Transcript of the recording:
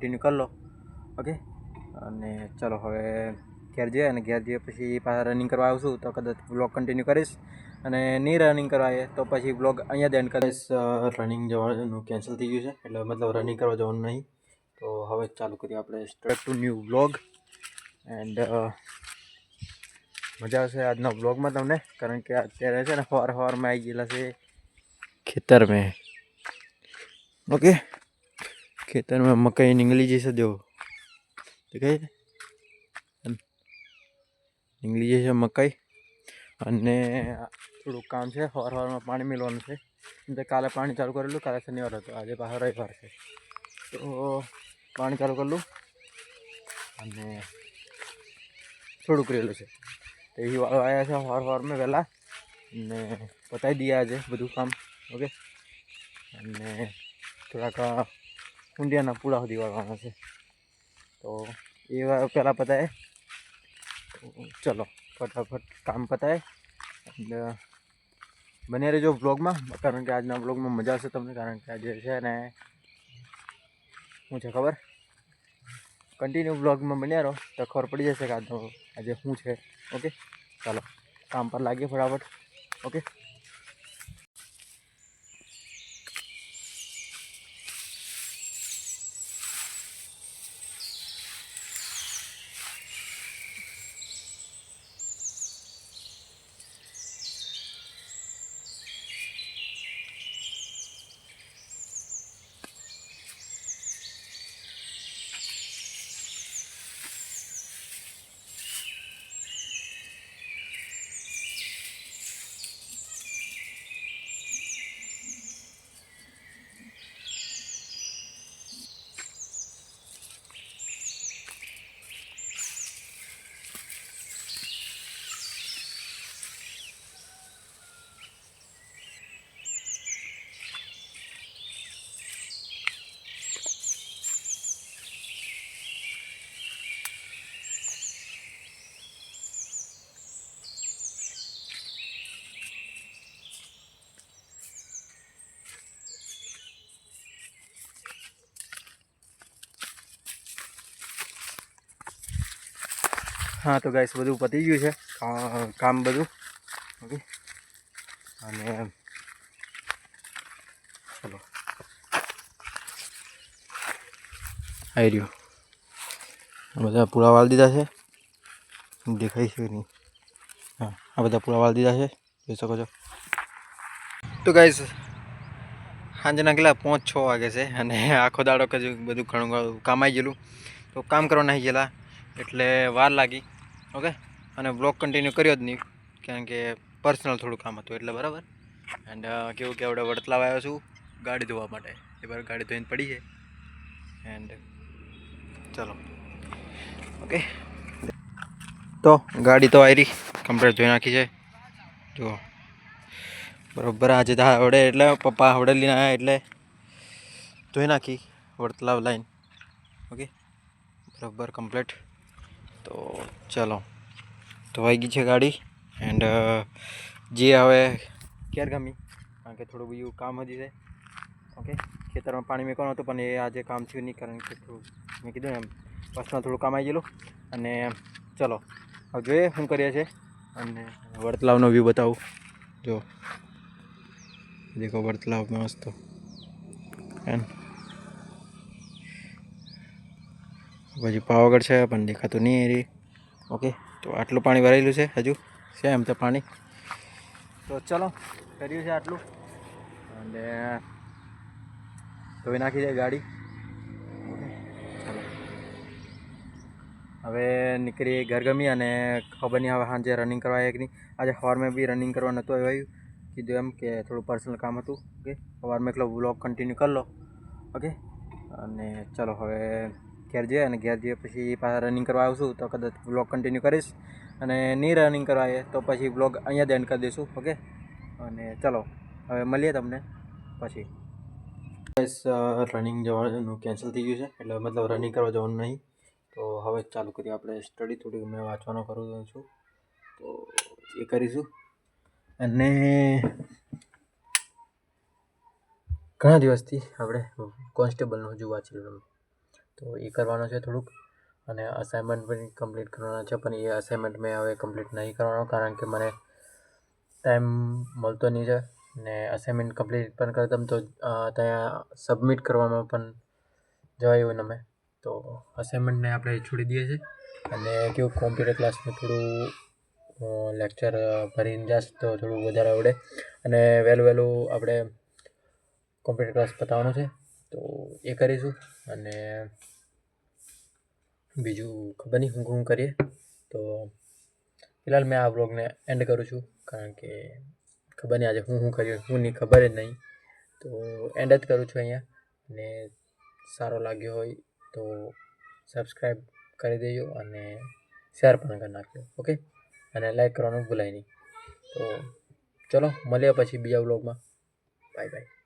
Continue કરી લો. Okay, અને ચલો હવે ઘેર જઈએ, અને ઘેર જઈએ પછી પાછા રનિંગ કરવા આવશું તો કદાચ બ્લોગ કન્ટિન્યુ કરીશ, અને નહીં રનિંગ કરવા આવીએ તો પછી બ્લોગ અહીંયા જ એન્ડ કરીશ. રનિંગ જવાનું કેન્સલ થઈ ગયું છે, એટલે મતલબ રનિંગ કરવા જવાનું નહીં. તો હવે ચાલુ કરીએ આપણે start to new blog. And મજા આવશે આજના બ્લોગમાં તમને, કારણ કે અત્યારે છે ને સવારમાં આવી ગયેલા છે ખેતર મેં. ઓકે, ખેતર में मकई निकली जैसे दो देखाय निकली जैसे मकई, અને થોડું કામ છે. સવારમાં પાણી મેળવાનું છે. તો કાલે પાણી ચાલુ કરેલું, કાલે શનિવાર હતો, આજે પાછો રવિવાર છે તો પાણી ચાલુ કરેલું અને થોડુંક રહેલું છે. તો એ વાળો આવ્યા છે સવારમાં વહેલા, અને પતાવી દઈએ આજે બધું કામ. ઓકે, અને થોડાક ઊંડિયાના પૂળા સુધી વાળવાના છે, તો એ પહેલાં પતાય. ચલો ફટાફટ કામ પતાય. એટલે બને રહેજો બ્લોગમાં, કારણ કે આજના બ્લોગમાં મજા આવશે તમને. કારણ કે આજે છે ને શું છે ખબર, કન્ટિન્યુ બ્લોગમાં બન્યા રહો તો ખબર પડી જશે કે આજે શું છે. ઓકે, ચાલો કામ પર લાગીએ ફટાફટ. ઓકે, હા તો ગાઈસ બધું પતી ગયું છે કામ બધું. ઓકે, અને ચલો આવી રહ્યું. આ બધા પૂળા વાળી દીધા છે, દેખાય છે નહીં? હા, આ બધા પૂળા વાળી દીધા છે, જોઈ શકો છો. તો ગાઈસ સાંજના કેટલા 5-6 વાગે છે, અને આખો દાડો બધું ઘણું કામ આવી ગયેલું, તો કામ કરવા નાખી ગયેલા એટલે વાર લાગી. ઓકે, અને બ્લોગ કન્ટિન્યુ કર્યો જ નહીં, કારણ કે પર્સનલ થોડું કામ હતું એટલે. બરાબર. એન્ડ કેવું કે આપણે વડતલાવ આવ્યો છું ગાડી ધોવા માટે. એ બાર ગાડી ધોઈને પડી છે. એન્ડ ચલો ઓકે, તો ગાડી તો આવી કમ્પ્લીટ ધોઈ નાખી છે. જુઓ બરાબર. આજે તો આવડે એટલે પપ્પા આવડે લઈને આવ્યા એટલે ધોઈ નાખી વડતલાવ લાઈન. ઓકે, બરાબર કમ્પ્લીટ. તો ચલો ધોવાઈ ગઈ છે ગાડી. એન્ડ જે હવે ક્યાર ગમી, કારણ કે થોડું બીજું કામ હજી છે. ઓકે, ખેતરમાં પાણી મેકવાનું હતું પણ એ આજે કામ થયું નહીં, કારણ કે થોડું મેં કીધું એમ પર્સનલ થોડું કામ આવી ગયેલું. અને ચલો હવે જોઈએ શું કરીએ છીએ, અને વડતલાવનો વ્યૂ બતાવું. જો દેખો વડતલાવ મસ્ત. એન્ડ પછી પાવાગઢ છે પણ દેખાતું નહીં એ. ઓકે, તો આટલું પાણી ભરાયેલું છે, હજુ છે એમ તો પાણી. તો ચલો કર્યું છે આટલું, અને ધોઈ નાખી છે ગાડી. ચલો હવે નીકળી ઘર ગમી, અને ખબર નહીં હવે સાંજે રનિંગ કરવા એક નહીં. આજે સવારમાં બી રનિંગ કરવા નહોતું આવ્યું, કીધું એમ કે થોડું પર્સનલ કામ હતું. ઓકે, સવારમાં એકલો બ્લોગ કન્ટિન્યુ કરી લો. ઓકે, અને ચલો હવે ઘેર જઈએ, અને ઘેર જઈએ પછી પાછા રનિંગ કરવા આવશું તો કદાચ બ્લોગ કન્ટિન્યુ કરીશ, અને નહીં રનિંગ કરવા આવીએ તો પછી બ્લોગ અહીંયા જ એન્ડ કરી દઈશું. ઓકે, અને ચલો હવે મળીએ તમને પછી. રનિંગ જવાનું કેન્સલ થઈ ગયું છે, એટલે મતલબ રનિંગ કરવા જવાનું નહીં. તો હવે ચાલુ કરીએ આપણે સ્ટડી. થોડી મેં વાંચવાનું કરું છું તો એ કરીશું. અને ઘણા દિવસથી આપણે કોન્સ્ટેબલનું હજુ વાંચી લેવાનું, તો તો એ કરવાનો છે થોડુંક, અને અસાઇનમેન્ટ પણ કમ્પ્લીટ કરવાના છે, પણ એ અસાઇનમેન્ટ મેં હવે કમ્પ્લીટ નહીં કરવાનો, કારણ કે મને ટાઈમ મળતો નહીં છે. ને અસાઇનમેન્ટ કમ્પ્લીટ પણ કરતા તો ત્યાં સબમિટ કરવામાં પણ જવાયું ને મેં, તો અસાઇનમેન્ટને આપણે છોડી દઈએ છીએ. અને કેવું કોમ્પ્યુટર ક્લાસમાં થોડું લેક્ચર ભરીને જશ તો થોડું વધારે આવડે, અને વહેલું આપણે કોમ્પ્યુટર ક્લાસ પતાવવાનો છે, તો એ કરીશું. અને બીજું ખબર નહીં શું કરીએ. તો ફિલહાલ મેં આ બ્લોગને એન્ડ કરું છું, કારણ કે ખબર નહીં આજે હું કર્યું હું નહીં, ખબર જ નહીં. તો એન્ડ જ કરું છું અહીંયા. અને સારો લાગ્યો હોય તો સબસ્ક્રાઈબ કરી દેજો, અને શેર પણ કરી નાખજો. ઓકે, અને લાઈક કરવાનું ભૂલાય નહીં. તો ચલો મળીએ પછી બીજા વ્લોગમાં. Bye bye.